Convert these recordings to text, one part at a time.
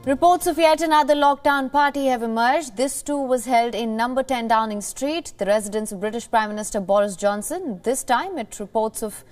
Reports of yet another lockdown party have emerged. This too was held in number 10 Downing Street, the residence of British Prime Minister Boris Johnson. This time it reports of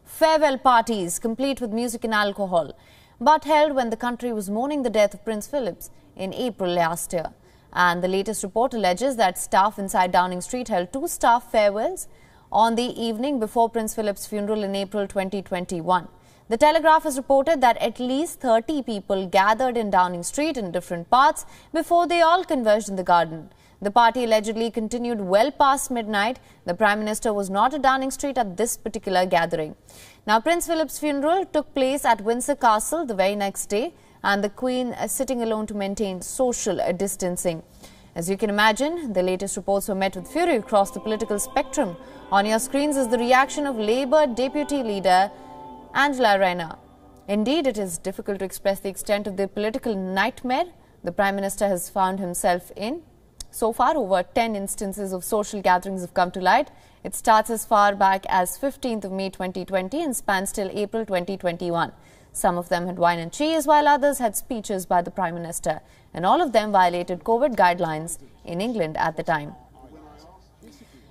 farewell parties, complete with music and alcohol, but held when the country was mourning the death of Prince Philip in April last year. And the latest report alleges that staff inside Downing Street held 2 staff farewells on the evening before Prince Philip's funeral in April 2021. The Telegraph has reported that at least 30 people gathered in Downing Street in different parts before they all converged in the garden. The party allegedly continued well past midnight. The Prime Minister was not at Downing Street at this particular gathering. Now, Prince Philip's funeral took place at Windsor Castle the very next day, and the Queen is sitting alone to maintain social distancing. As you can imagine, the latest reports were met with fury across the political spectrum. On your screens is the reaction of Labour Deputy Leader Angela Rayner. Indeed, it is difficult to express the extent of the political nightmare the Prime Minister has found himself in. So far, over 10 instances of social gatherings have come to light. It starts as far back as 15th of May 2020 and spans till April 2021. Some of them had wine and cheese, while others had speeches by the Prime Minister. And all of them violated COVID guidelines in England at the time.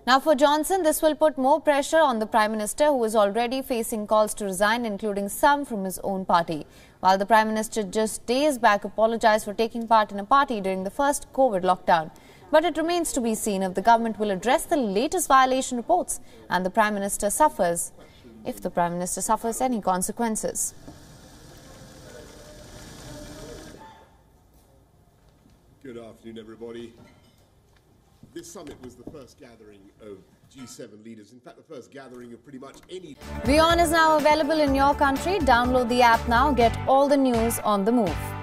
Now, for Johnson, this will put more pressure on the Prime Minister, who is already facing calls to resign, including some from his own party. While the Prime Minister just days back apologized for taking part in a party during the first COVID lockdown. But it remains to be seen if the government will address the latest violation reports and the Prime Minister suffers, if the Prime Minister suffers any consequences. Good afternoon, everybody. This summit was the first gathering of G7 leaders. In fact, the first gathering of pretty much any... WION is now available in your country. Download the app now. Get all the news on the move.